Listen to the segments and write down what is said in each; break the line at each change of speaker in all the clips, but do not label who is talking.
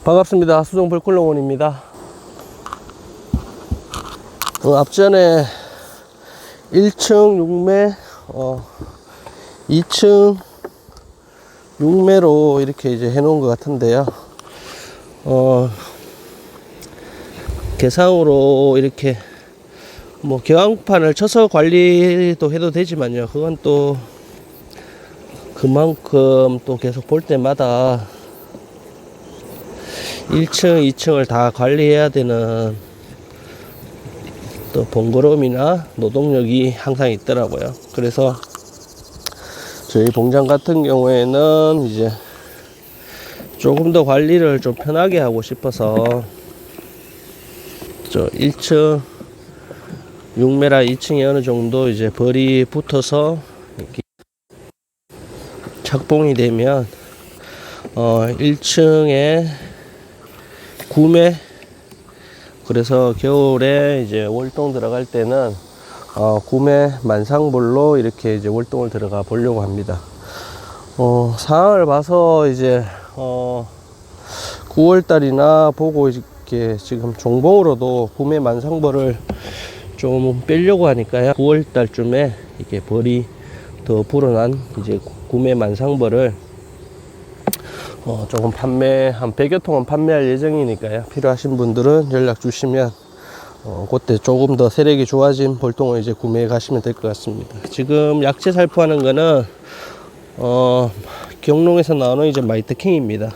반갑습니다. 수정 벌꿀농원입니다. 앞전에 1층 6매, 2층 6매로 이렇게 이제 해놓은 것 같은데요. 개상으로 이렇게 뭐 경항판을 쳐서 관리도 해도 되지만요. 그건 또 그만큼 또 계속 볼 때마다 1층, 2층을 다 관리해야 되는 또 번거로움이나 노동력이 항상 있더라고요. 그래서 저희 봉장 같은 경우에는 이제 조금 더 관리를 좀 편하게 하고 싶어서 저 1층 6매라 2층에 어느 정도 이제 벌이 붙어서 이렇게 착봉이 되면 1층에 9매, 그래서 겨울에 이제 월동 들어갈 때는 9매 만상벌로 이렇게 이제 월동을 들어가 보려고 합니다. 상황을 봐서 이제 9월달이나 보고 이렇게 지금 종봉으로도 9매 만상벌을 좀 빼려고 하니까요. 9월달쯤에 이렇게 벌이 더 불어난 이제 9매 만상벌을 조금 한 100여 통은 판매할 예정이니까요. 필요하신 분들은 연락 주시면 그때 조금 더 세력이 좋아진 벌통을 이제 구매해 가시면 될 것 같습니다. 지금 약재 살포하는 거는 경농에서 나오는 이제 마이트킹입니다.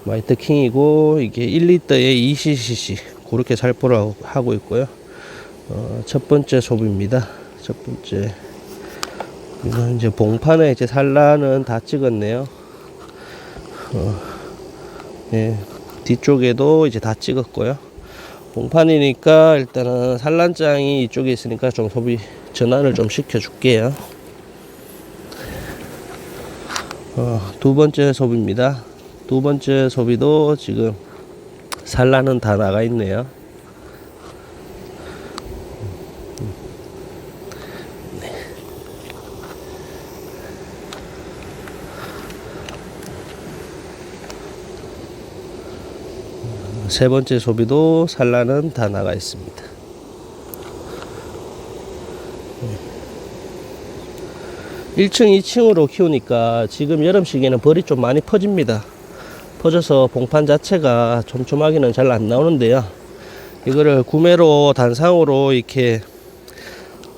마이트킹이고 이게 1리터에 2cc 그렇게 살포를 하고 있고요. 첫 번째 소비입니다. 첫 번째, 이건 이제 봉판에 이제 산란은 다 찍었네요. 네, 뒤쪽에도 이제 다 찍었고요. 봉판이니까 일단은 산란장이 이쪽에 있으니까 좀 소비 전환을 좀 시켜 줄게요. 두 번째 소비입니다. 두 번째 소비도 지금 산란은 다 나가 있네요. 세 번째 소비도 산란은 다 나가 있습니다. 1층, 2층으로 키우니까 지금 여름 시기에는 벌이 좀 많이 퍼집니다. 퍼져서 봉판 자체가 촘촘하게는 잘 안 나오는데요. 이거를 구매로 단상으로 이렇게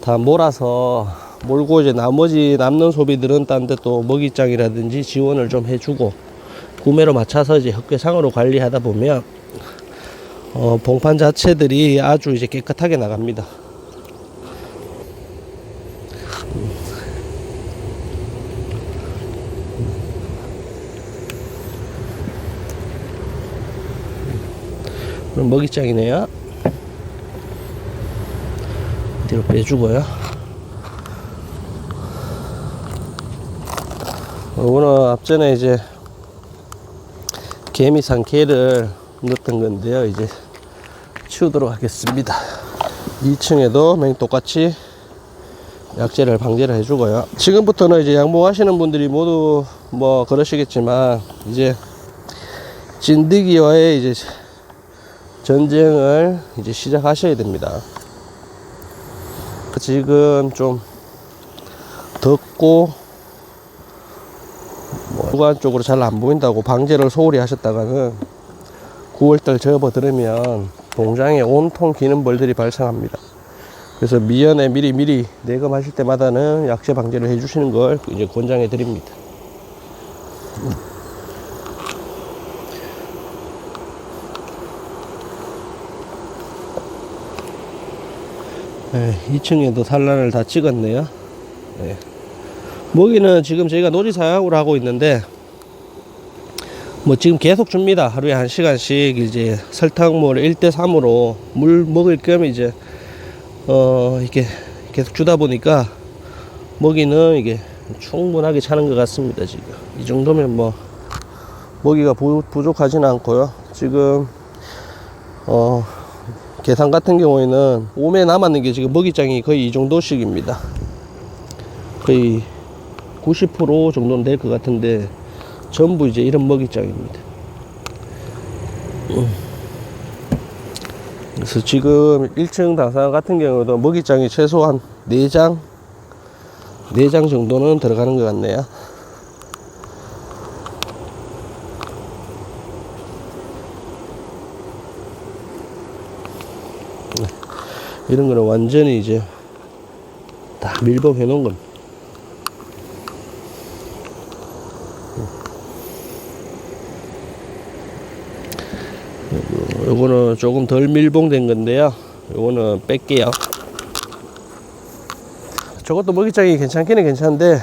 다 몰고 이제 나머지 남는 소비들은 딴 데 또 먹이장이라든지 지원을 좀 해주고 구매로 맞춰서 이제 흑괴상으로 관리하다 보면 봉판 자체들이 아주 이제 깨끗하게 나갑니다. 그럼 먹이장이네요. 뒤로 빼주고요. 오늘 앞전에 이제 개미산 개를 넣었던 건데요. 이제 치우도록 하겠습니다. 2층에도 똑같이 약재를 방제를 해주고요. 지금부터는 이제 양봉하시는 분들이 모두 뭐 그러시겠지만 이제 진드기와의 이제 전쟁을 이제 시작하셔야 됩니다. 지금 좀 덥고 주간 쪽으로 잘 안 보인다고 방제를 소홀히 하셨다가는 9월달 접어들으면 봉장에 온통 기는 벌들이 발생합니다. 그래서 미연에 미리 내검하실 때마다는 약재 방제를 해주시는 걸 이제 권장해 드립니다. 네, 2층에도 산란을 다 찍었네요. 네. 먹이는 지금 저희가 노지 사양으로 하고 있는데 뭐 지금 계속 줍니다. 하루에 1시간씩 이제 설탕물 1대3으로 물 먹을 겸 이제 이렇게 계속 주다 보니까 먹이는 이게 충분하게 차는 것 같습니다. 지금 이 정도면 뭐 먹이가 부족하지는 않고요. 지금 계산 같은 경우에는 5매 남았는 게 지금 먹이장이 거의 이 정도씩입니다. 거의 90% 정도는 될 것 같은데 전부 이제 이런 먹이장입니다. 그래서 지금 1층 당상 같은 경우도 먹이장이 최소한 4장 정도는 들어가는 것 같네요. 이런 거는 완전히 이제 다 밀봉해 놓은 겁니다. 요거는 조금 덜 밀봉된 건데요. 요거는 뺄게요. 저것도 먹이장이 괜찮기는 괜찮은데,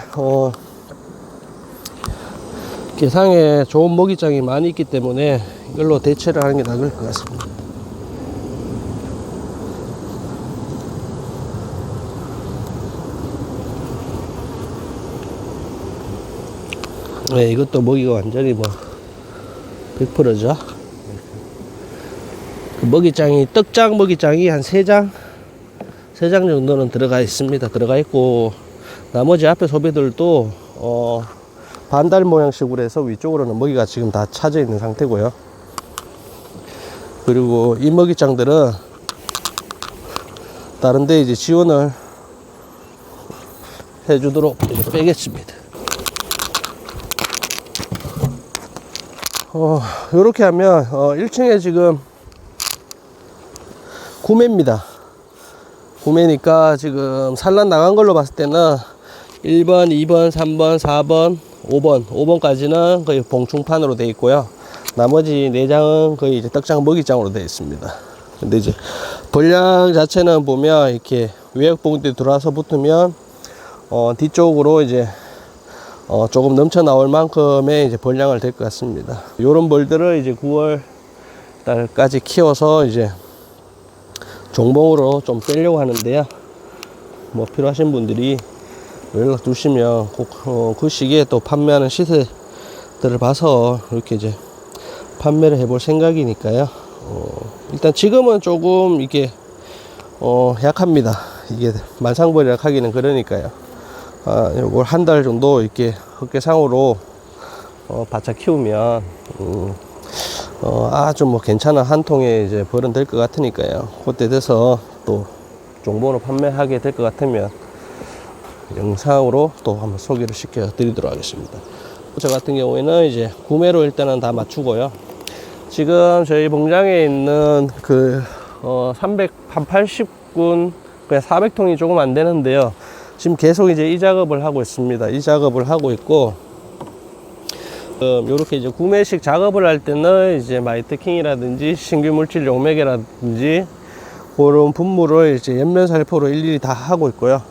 개상에 좋은 먹이장이 많이 있기 때문에 이걸로 대체를 하는 게 나을 것 같습니다. 네, 이것도 먹이가 완전히 뭐 100%죠. 그 먹이장이 떡장 먹이장이 한 3장 정도는 들어가 있습니다. 들어가 있고 나머지 앞에 소비들도 반달 모양식으로 해서 위쪽으로는 먹이가 지금 다 차져 있는 상태고요. 그리고 이 먹이장들은 다른데 이제 지원을 해주도록 빼겠습니다. 요렇게 하면 1층에 지금 구매입니다. 구매니까 지금 산란 나간 걸로 봤을 때는 1번, 2번, 3번, 4번, 5번까지는 거의 봉충판으로 되어 있고요. 나머지 4장은 거의 이제 떡장 먹이장으로 되어 있습니다. 근데 이제 벌량 자체는 보면 이렇게 외곽 봉대 들어와서 붙으면 뒤쪽으로 이제 조금 넘쳐 나올 만큼의 이제 벌량을 될 것 같습니다. 요런 벌들을 이제 9월 달까지 키워서 이제 종봉으로 좀 빼려고 하는데요. 뭐 필요하신 분들이 연락 주시면 꼭 그 시기에 또 판매하는 시세들을 봐서 이렇게 이제 판매를 해볼 생각이니까요. 일단 지금은 조금 이게 약합니다. 이게 만상벌이라 하기는 그러니까요. 요걸 한 달 정도 이렇게 흑개상으로 바짝 키우면 아주 뭐 괜찮은 한 통에 이제 벌은 될 것 같으니까요. 그때 돼서 또 종본으로 판매하게 될 것 같으면 영상으로 또 한번 소개를 시켜 드리도록 하겠습니다. 저 같은 경우에는 이제 구매로 일단은 다 맞추고요. 지금 저희 봉장에 있는 그 380군 그냥 400통이 조금 안 되는데요. 지금 계속 이제 이 작업을 하고 있습니다. 이 작업을 하고 있고, 요렇게 이제 구매식 작업을 할 때는 이제 마이트킹이라든지 신규 물질 용맥이라든지 그런 분무를 이제 옆면 살포로 일일이 다 하고 있고요.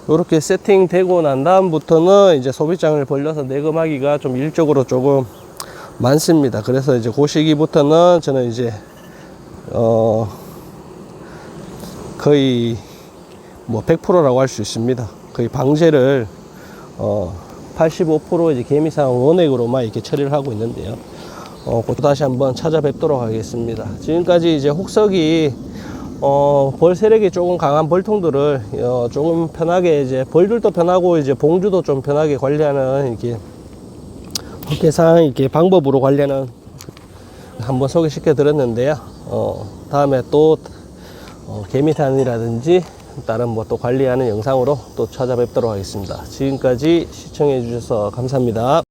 요렇게 세팅되고 난 다음부터는 이제 소비장을 벌려서 내금하기가 좀 일적으로 조금 많습니다. 그래서 이제 그 시기부터는 저는 이제 거의 뭐 100%라고 할 수 있습니다. 거의 방제를 85% 이제 개미상 원액으로만 이렇게 처리를 하고 있는데요. 또 다시 한번 찾아뵙도록 하겠습니다. 지금까지 이제 혹석이 벌 세력이 조금 강한 벌통들을 조금 편하게 이제 벌들도 편하고 이제 봉주도 좀 편하게 관리하는 이렇게 흑개상 이렇게 방법으로 관리하는 한번 소개시켜 드렸는데요. 다음에 또 개미산이라든지 다른 뭐 또 관리하는 영상으로 또 찾아뵙도록 하겠습니다. 지금까지 시청해 주셔서 감사합니다.